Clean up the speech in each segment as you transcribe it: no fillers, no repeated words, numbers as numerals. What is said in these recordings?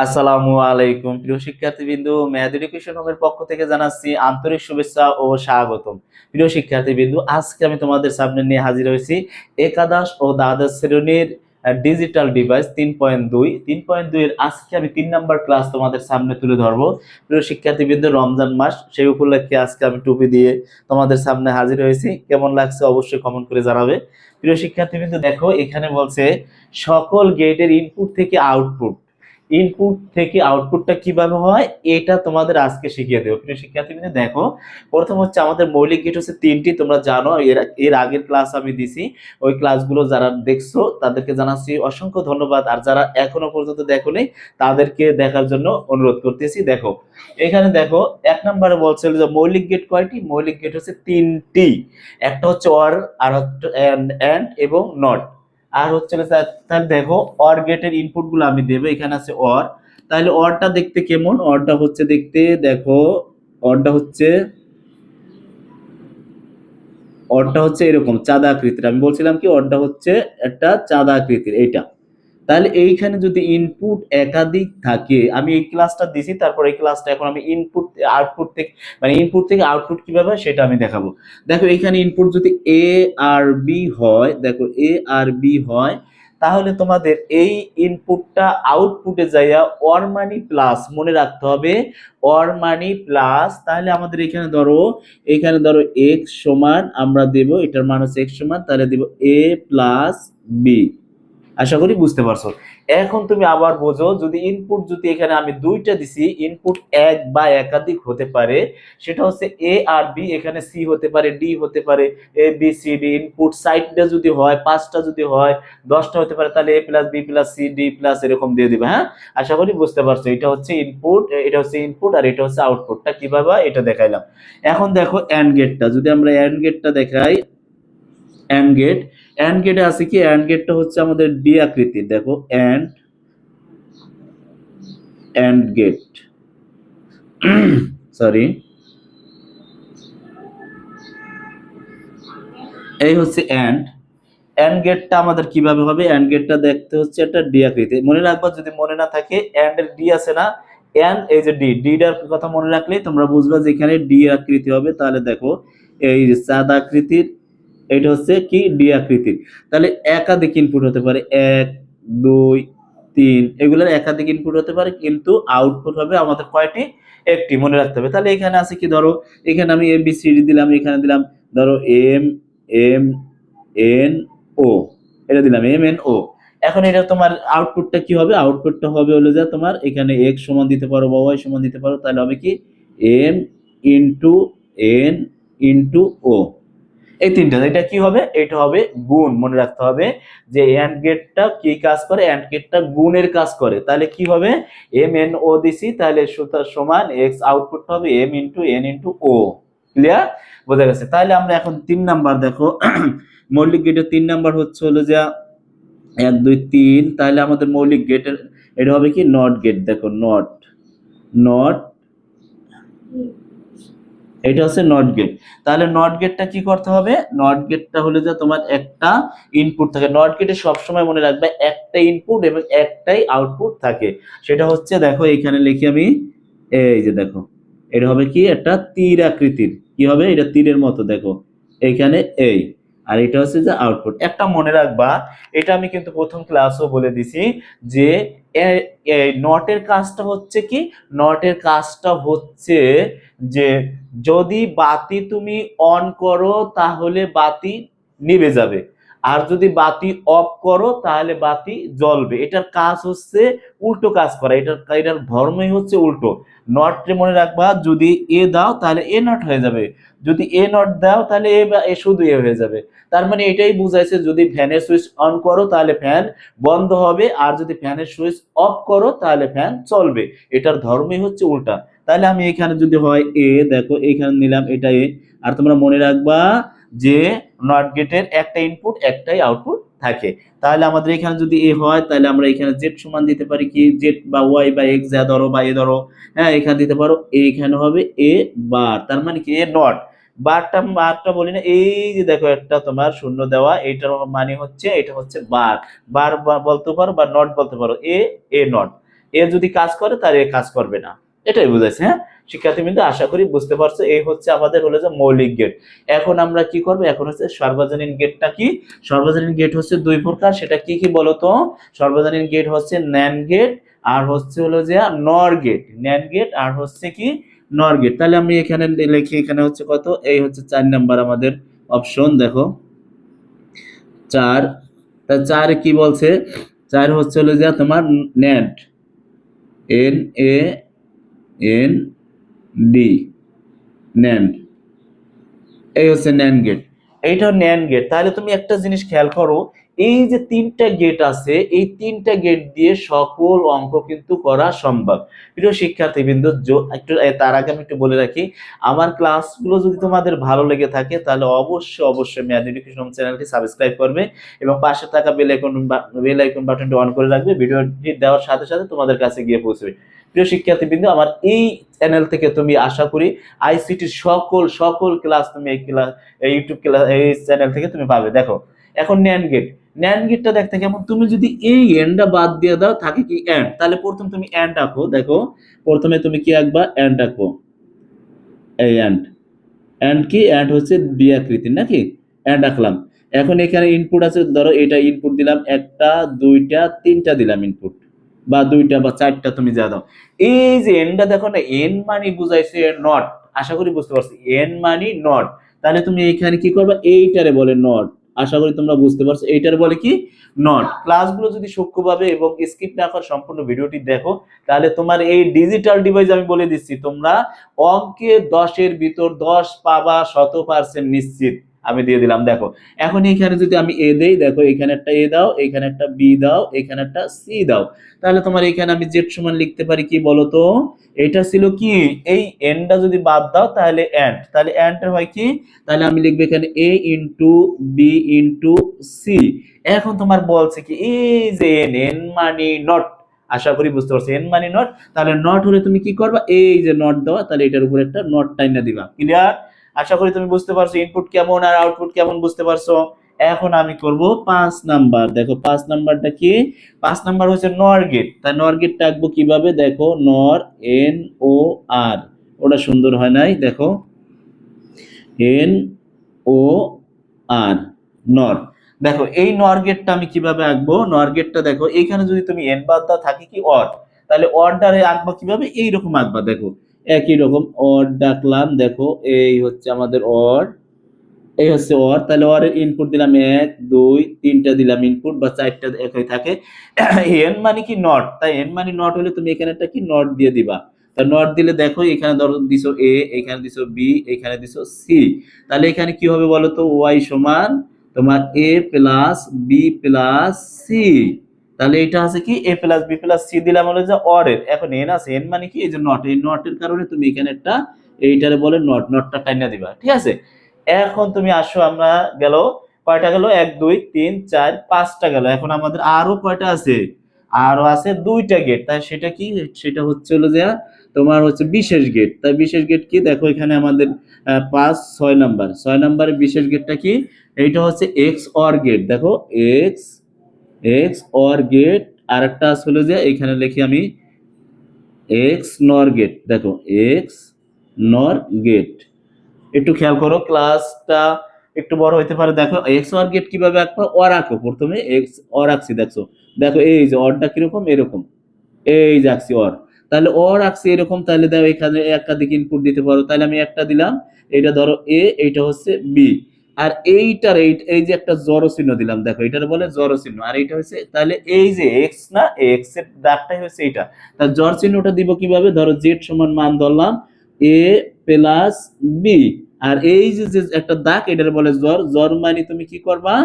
আসসালামু আলাইকুম প্রিয় শিক্ষার্থীবৃন্দ, ম্যাথ এডুকেশন হোমের পক্ষ থেকে জানাচ্ছি আন্তরিক শুভেচ্ছা ও স্বাগতম। প্রিয় শিক্ষার্থীবৃন্দ, আজকে আমি তোমাদের সামনে নিয়ে হাজির হয়েছি একাদশ ও দ্বাদশ শ্রেণীর ডিজিটাল ডিভাইস 3.2 এর আজকে আমি 3 নাম্বার ক্লাস তোমাদের সামনে তুলে ধরবো। প্রিয় শিক্ষার্থীবৃন্দ, রমজান মাস, সেই উপলক্ষে আজকে আমি টুপি দিয়ে তোমাদের সামনে হাজির হয়েছি। কেমন লাগছে অবশ্যই কমেন্ট করে জানাবে। প্রিয় শিক্ষার্থীবৃন্দ, দেখো এখানে বলছে সকল গেটের ইনপুটটা কিভাবে হয় এটা তোমাদের আজকে শিখিয়ে দেবো। প্রিয় শিক্ষার্থীবৃন্দ, দেখো প্রথম হচ্ছে আমাদের মৌলিক গেট হচ্ছে তিনটি, তোমরা জানো এর আগের ক্লাস আমি দিছি। ওই ক্লাসগুলো যারা দেখছো তাদেরকে জানাচ্ছি অসংখ্য ধন্যবাদ, আর যারা এখনো পর্যন্ত দেখোনি তাদেরকে দেখার জন্য অনুরোধ করতেছি। দেখো এখানে দেখো 1 নম্বরে বলছিল যে মৌলিক গেট কয়টি। মৌলিক গেট হচ্ছে তিনটি, একটা হচ্ছে অর, আর হচ্ছে এন্ড এবং নট, আর হচ্ছে তাহলে দেখো অর গেটের ইনপুট গুলো আমি দেবো। এখানে আছে অর, তাহলে অরটা দেখতে কেমন? অরটা হচ্ছে দেখতে, দেখো অরটা হচ্ছে এরকম চাঁদা আকৃতির। আমি বলছিলাম কি অরটা হচ্ছে একটা চাঁদা আকৃতির এইটা। তাহলে এইখানে যদি ইনপুট একাধিক থাকে, আমি এই ক্লাসটা দিছি, তারপর এই ক্লাসটা এখন আমি ইনপুট থেকে আউটপুট কিভাবে হয় সেটা আমি দেখাবো। দেখো এখানে ইনপুট যদি এ আর বি হয়, দেখো এ আর বি হয়, তাহলে তোমাদের এই ইনপুটটা আউটপুটে যাইয়া অর মানি প্লাস, মনে রাখতে হবে অর মানি প্লাস। তাহলে আমাদের এখানে ধরো এক্স সমান, আমরা দেব এটার মান হচ্ছে এক্স সমান, তাহলে দেব এ প্লাস বি। আশা করি বুঝতে পারছো। এখন তুমি আবার বোঝো, যদি এখানে আমি দুইটা দিছি, ইনপুট এক বা একাধিক হতে পারে, সেটা হচ্ছে এ আর বি, এখানে সি হতে পারে, ডি হতে পারে, A B C D. Input সাইডটা যদি হয়, 5টা যদি হয়, 10টা হতে পারে, তাহলে A plus B plus C D plus এরকম দিয়ে দিবে। হ্যাঁ, আশা করি বুঝতে পারছো। এটা হচ্ছে ইনপুট আর এটা হচ্ছে আউটপুটটা কিভাবে হয় এটা দেখাইলাম। এখন দেখো এন্ড গেটটা, যদি আমরা এন্ড গেটটা দেখাই, এন্ড গেট, এন্ড গেটে আছে কি, এন্ড গেটটা হচ্ছে আমাদের ডি আকৃতির। দেখো এন্ড গেট সরি, এই হচ্ছে এন্ড গেটটা আমাদের কিভাবে হবে? এন্ড গেটটা দেখতে হচ্ছে একটা ডি আকৃতি। মনে রাখবা, যদি মনে না থাকে, এন্ড এর ডি আছে না, এন্ড এই যে ডিটার কথা মনে রাখলেই তোমরা বুঝবা যে এখানে ডি আকৃতি হবে। তাহলে দেখো এই যে চাঁদ আকৃতির, এটা হচ্ছে কি ডি আকৃতির। তাহলে একাধিক ইনপুট হতে পারে, 1 2 3, এগুলোর একাধিক ইনপুট হতে পারে, কিন্তু আউটপুট হবে আমাদের কয়টি? একটি, মনে রাখতে হবে। তাহলে এখানে আছে কি, ধরো এখানে আমি এ বি সি ডি দিলাম, এখানে দিলাম ধরো এম এম এন ও, এটা দিলাম এম এন ও। এখন এটা তোমার আউটপুটটা কি হবে? আউটপুটটা হবে হলো যে তোমার এখানে এক্স সমান দিতে পারো বা ওয়াই সমান দিতে পারো, তাহলে হবে কি এম ইন্টু এন ইন্টু ও। এই তিনটা, এটা কি হবে? এটা হবে গুণ। মনে রাখতে হবে যে এন্ড গেটটা কি কাজ করে? এন্ড গেটটা গুণের কাজ করে। তাহলে কি হবে? এম এন ও দিছি, তাহলে সুতরাং সমান এক্স, আউটপুট হবে এম ইন্টু এন ইন্টু ও। ক্লিয়ার? বোঝা গেছে? তাহলে আমরা এখন 3 নাম্বার দেখো মৌলিক গেটের 3 নাম্বার হচ্ছে হলো যে 1 2 3। তাহলে আমাদের মৌলিক গেটের এটা হবে কি নট গেট। দেখো নট এটা হচ্ছে নট গেট। তাহলে নট গেটটা কি করতে হবে? নট গেটটা হলো যে তোমার একটা ইনপুট থাকে। নট গেটে সবসময় মনে রাখবে একটা ইনপুট এবং একটাই আউটপুট থাকে। সেটা হচ্ছে, দেখো এখানে লিখি আমি, এই যে দেখো এটা হবে কি একটা তীর আকৃতির। কি হবে? এটা তীরের মতো। দেখো এইখানে এই, আর এটা হচ্ছে যে আউটপুট। একটা মনে রাখবা, এটা আমি কিন্তু প্রথম ক্লাসও বলে দিছি যে নটের কাজটা হচ্ছে কি, নটের কাজটা হচ্ছে যে যদি বাতি তুমি অন করো তাহলে বাতি নিভে যাবে, আর যদি বাতি অফ করো তাহলে বাতি জ্বলবে। এটার কাজ হচ্ছে উল্টো কাজ করা, এটার ধর্মই হচ্ছে উল্টো। নটে মনে রাখবা, যদি এ দাও তাহলে এ নট হয়ে যাবে, যদি এ নট দাও তাহলে এ শুধু এ হয়ে যাবে। তার মানে এটাই বুঝাইছে, যদি ফ্যানের সুইচ অন করো তাহলে ফ্যান বন্ধ হবে, আর যদি ফ্যানের সুইচ অফ করো তাহলে ফ্যান চলবে। এটার ধর্মই হচ্ছে উল্টা। তাহলে আমি এখানে যদি হয় এ, দেখো এখানে নিলাম এটা এ। আর তোমরা মনে রাখবা যে নট গেটের একটা ইনপুট একটাই আউটপুট থাকে। তাহলে আমাদের এখানে যদি এ হয়, তাহলে আমরা এখানে জেড সমান দিতে পারি কি, জেড বা ওয়াই বা এক্স যা ধরো বা এ ধরো, হ্যাঁ এখানে দিতে পারো। এখানে হবে এ বার, তার মানে কি এ নট। বারটা বলি না, এই যে দেখো একটা তোমার শূন্য দেওয়া, এটার মানে হচ্ছে এটা হচ্ছে বার। বার বলতে পারো বা নট বলতে পারো, এ নট। এ যদি কাজ করে তাহলে এ কাজ করবে না, এটাই বুঝাইছে। হ্যাঁ শিক্ষার্থী বিন্দু, আশা করি বুঝতে পারছো। এই হচ্ছে আমাদের হলো যে মৌলিক গেট। এখন আমরা কি করব, এখন হচ্ছে সর্বজনীন গেটটা কি। সর্বজনীন গেট হচ্ছে দুই প্রকার, সেটা কি কি বলতো। সর্বজনীন গেট হচ্ছে ন্যান্ড গেট আর হচ্ছে হলো যে নর গেট। ন্যান্ড গেট আর হচ্ছে কি নর গেট। তাহলে আমি এখানে লিখি, এখানে হচ্ছে কত, এই হচ্ছে 4 নাম্বার আমাদের অপশন, দেখো 4। তা 4 কি বলছে, 4 হচ্ছে হলো যে তোমার ন্যান্ড, NAND, ন্যান্ড, এই হচ্ছে ন্যান্ড গেট, এইটা ন্যান্ড গেট। তাহলে তুমি একটা জিনিস খেয়াল করো, এই যে 3টা গেট আছে, এই 3টা গেট দিয়ে সকল অঙ্ক কিন্তু করা সম্ভব। প্রিয় শিক্ষার্থীবৃন্দ, একটু তার আগে আমি একটু বলে রাখি, আমার ক্লাসগুলো যদি তোমাদের ভালো লেগে থাকে তাহলে অবশ্যই ম্যাথ এডুকেশন চ্যানেলটি সাবস্ক্রাইব করবে এবং পাশে থাকা বেল আইকন বাটনটি অন করে রাখবে। ভিডিওটি দেওয়ার সাথে সাথে তোমাদের কাছে গিয়ে পৌঁছবে। প্রিয় শিক্ষার্থীবৃন্দ, আমার এই চ্যানেল থেকে তুমি আশা করি আইসিটির সকল ক্লাস তুমি এই ইউটিউব ক্লাস, এই চ্যানেল থেকে তুমি পাবে। দেখো এখন ন্যান্ড গেট, ন্যান্ড গেটটা দেখতে কেমন, তুমি যদি এই এন্ডটা বাদ দিয়ে দাও থাকে কি এন্ড, তাহলে প্রথম তুমি এন্ড আঁকো। দেখো প্রথমে তুমি কি আঁকবা, এন্ড আঁকো, এই এন্ড, এন্ড কি, এন্ড হচ্ছে বি আকৃতির নাকি, এন্ড আঁকলাম। এখন এখানে ইনপুট আছে, ধরো এটা ইনপুট দিলাম, 1টা 2টা 3টা দিলাম ইনপুট, বা 2টা বা 4টা তুমি যা দাও। এই যে এনটা দেখো না, এন মানে বুঝাইছে নট, আশা করি বুঝতে পারছি, এন মানে নট। তাহলে তুমি এইখানে কি করবে, এইটারে বলে নট, আশা করি তোমরা বুঝতে পারছো, এইটারে বলে কি নট। ক্লাসগুলো যদি সূক্ষ্মভাবে এবং স্কিপ না করে সম্পূর্ণ ভিডিওটি দেখো, তাহলে তোমার এই ডিজিটাল ডিভাইস আমি বলে দিচ্ছি, তোমরা অঙ্কে 10-এর ভিতর 10 পাবা 100% নিশ্চিত, আমি দিয়ে দিলাম। দেখো এখন এখানে যদি আমি এ দেই, দেখো এখানে একটা এ দাও, এখানে একটা বি দাও, এখানে একটা সি দাও, তাহলে তোমার এখানে আমি জেড সমান লিখতে পারি কি বলতো, এটা ছিল কি, এই এনটা যদি বাদ দাও তাহলে এন্ড, তাহলে এন্ড এর হয় কি, তাহলে আমি লিখবো এখানে এ ইনটু বি ইনটু সি। এখন তোমার বলছে কি, এই যে এন, এন মানে নট, আশা করি বুঝতে পারছো, এন মানে নট। তাহলে নট হলে তুমি কি করবা, এই যে নট দেওয়া, তাহলে এটার উপর একটা নট টাইনা দিবা। ক্লিয়ার, আশা করি তুমি বুঝতে পারছো ইনপুট কেমন আর আউটপুট কেমন, বুঝতে পারছো। এখন আমি করব 5 নাম্বার। দেখো 5 নাম্বারটা কি, 5 নাম্বার হচ্ছে নর গেট। তাই নর গেটটা আঁকবো কিভাবে, দেখো নর, NOR, ওটা সুন্দর হয় নাই, দেখো NOR, নর। দেখো এই নর গেটটা আমি কিভাবে আঁকবো, নর গেটটা দেখো এইখানে যদি তুমি এন বাদ দাও থাকে কি অর, তাহলে অরটারে আঁকবো কিভাবে, এইরকম আঁকবা। দেখো একই রকম অর ডাকলাম, দেখো এই হচ্ছে আমাদের অর, এই হচ্ছে অর। তাহলে অর এর ইনপুট দিলাম 1 2 3টা দিলাম ইনপুট, বা 4টা একই থাকে। এন মানে কি নট, তাই এন মানে নট হলে তুমি এখানে একটা কি নট দিয়ে দিবা। তা নট দিলে দেখো এখানে ধরো দিছো এ, এখানে দিছো বি, এখানে দিছো সি, তাহলে এখানে কি হবে বলো তো, ওয়াই সমান তোমার এ প্লাস বি প্লাস সি। তাহলে এটা আছে কি এ প্লাস বি প্লাস সি দিলাম হলো যে অর এর। এখন এন আছে, এন মানে কি, এই যে নট, এই নটের কারণে তুমি এখানে একটা, এইটারে বলে নট, নটটা টাইনা দিবা, ঠিক আছে। এখন তুমি আসো, আমরা গেল কয়টা গেল, 1 2 3 4 5টা গেল। এখন আমাদের আরো কয়টা আছে, আরো আছে 2টা গেট। তাই সেটা কি, সেটা হচ্ছে হলো যে তোমার হচ্ছে বিশেষ গেট। তাই বিশেষ গেট কি, দেখো এখানে আমাদের 5 6 নাম্বার, 6 নাম্বারের বিশেষ গেটটা কি, এইটা হচ্ছে এক্স অর গেট। দেখো এক্স, এক্স অর গেট। আর একটা আসলে যে এখানে লিখি আমি এক্স নর গেট। দেখো এক্স নর গেট, একটু খেয়াল করো, ক্লাসটা একটু বড় হইতে পারে। দেখো এক্স অর গেট কিভাবে আঁকবো, অর আঁকো, প্রথমে এক্স অর আঁকছি, দেখছো, দেখো এই যে অরটা কিরকম, এরকম, এই যে আঁকছি অর। তাহলে অর আঁকছি এরকম, তাহলে দেখো এখানে একাধিক ইনপুট দিতে পারো, তাহলে আমি একটা দিলাম, এটা ধরো এ, এইটা হচ্ছে বি, আর এইটার এই যে একটা জড় চিহ্ন দিলাম, দেখো এটার বলে জড় চিহ্ন, আর এইটা হচ্ছে, তাহলে এই যে এক্স না, এক্স এর দাগটাই হচ্ছে এইটা। তার জড় চিহ্নটা দিব কিভাবে, ধরো জেড সমান মান ধরলাম এ প্লাস বি, আর এই যে একটা দাগ, এটারে বলে জ্বর। জ্বর মানে তুমি কি করবা,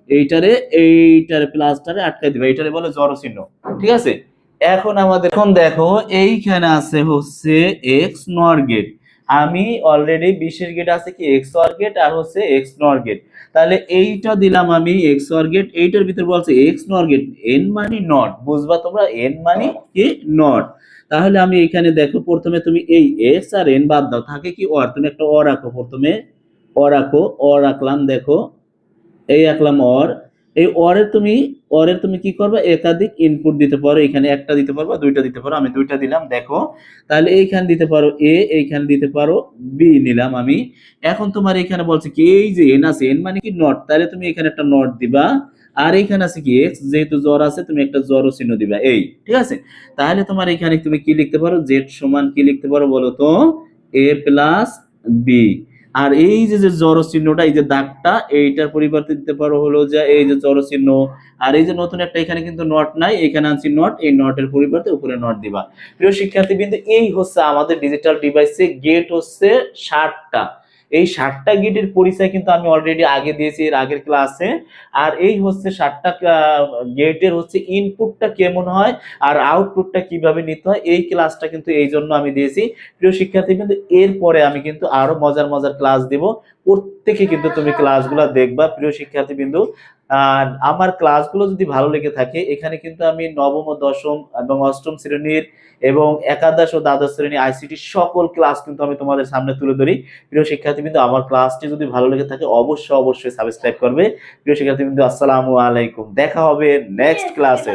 এইটারে প্লাসটারে আটকাই দিবা, এইটারে বলে জড় চিহ্ন, ঠিক আছে। এখন আমাদের, এখন দেখো এইখানে আছে হচ্ছে এক্স নর গেট। আমি অলরেডি বিশেষ গেট আছে কি এক্স অর গেট আর হচ্ছে এক্স নর গেট। তাহলে এইটা দিলাম আমি এক্স অর গেট, এইটার ভিতর বলছে এক্স নর গেট, এন মানে নট, বুঝবা তোমরা, এন মানে কি নট। তাহলে আমি এখানে দেখো প্রথমে তুমি এই এক্স আর এন বাদ দাও, থাকে কি অর, তুমি একটা অর রাখো, প্রথমে অর রাখো, অর রাখলাম, দেখো এই আঁকলাম অর। এই অরে তুমি অরের তুমি কি করবে, একাধিক ইনপুট দিতে পারো, এখানে একটা দিতে পারো, দুইটা দিতে পারো। আমি দুইটা দিলাম, দেখো তাহলে এইখানে দিতে পারো এ, এইখানে দিতে পারো বি নিলাম আমি। এখন তোমার এখানে বলছে কি এই যে এন আছে, এন মানে কি নট, তাহলে তুমি এখানে একটা নট দিবা। আর এখানে আছে কি এক্স, যেহেতু জ্বর আছে তুমি একটা জ্বর চিহ্ন দিবা, এই ঠিক আছে। তাহলে তোমার এখানে তুমি কি লিখতে পারো, জেড সমান কি লিখতে পারো বলো তো, এ প্লাস বি। আর এই যে যে জড় চিহ্নটা, এই যে দাগটা, এইটার পরিবর্তে দিতে পারো হলো যে এই যে জড় চিহ্ন। আর এই যে নতুন একটা এখানে কিন্তু নট নাই, এখানে আনছি নট, এই নটের পরিবর্তে উপরে নট দিবা। প্রিয় শিক্ষার্থী বিন্দু, এই হচ্ছে আমাদের ডিজিটাল ডিভাইসে গেট হচ্ছে 60টা। এই 60টা গেটের পরিচয় কিন্তু আমি অলরেডি আগে দিয়েছি এর আগের ক্লাসে। আর এই হচ্ছে 60টা গেটের হচ্ছে ইনপুটটা কেমন হয় আর আউটপুটটা কিভাবে নিতে হয়, এই ক্লাসটা কিন্তু এই জন্য আমি দিয়েছি। প্রিয় শিক্ষার্থী কিন্তু এরপরে আমি কিন্তু আরো মজার মজার ক্লাস দিব, প্রত্যেকে কিন্তু তুমি ক্লাসগুলো দেখবা প্রিয় শিক্ষার্থী বিন্দু। আর আমার ক্লাসগুলো যদি ভালো লেগে থাকে, এখানে কিন্তু আমি নবম ও দশম এবং অষ্টম শ্রেণীর এবং একাদশ ও দ্বাদশ শ্রেণী আইসিটি সকল ক্লাস কিন্তু আমি তোমাদের সামনে তুলে ধরি। প্রিয় শিক্ষার্থী বিন্দু, আমার ক্লাসটি যদি ভালো লেগে থাকে অবশ্যই অবশ্যই সাবস্ক্রাইব করবে। প্রিয় শিক্ষার্থী বিন্দু, আসসালামু আলাইকুম, দেখা হবে নেক্সট ক্লাসে।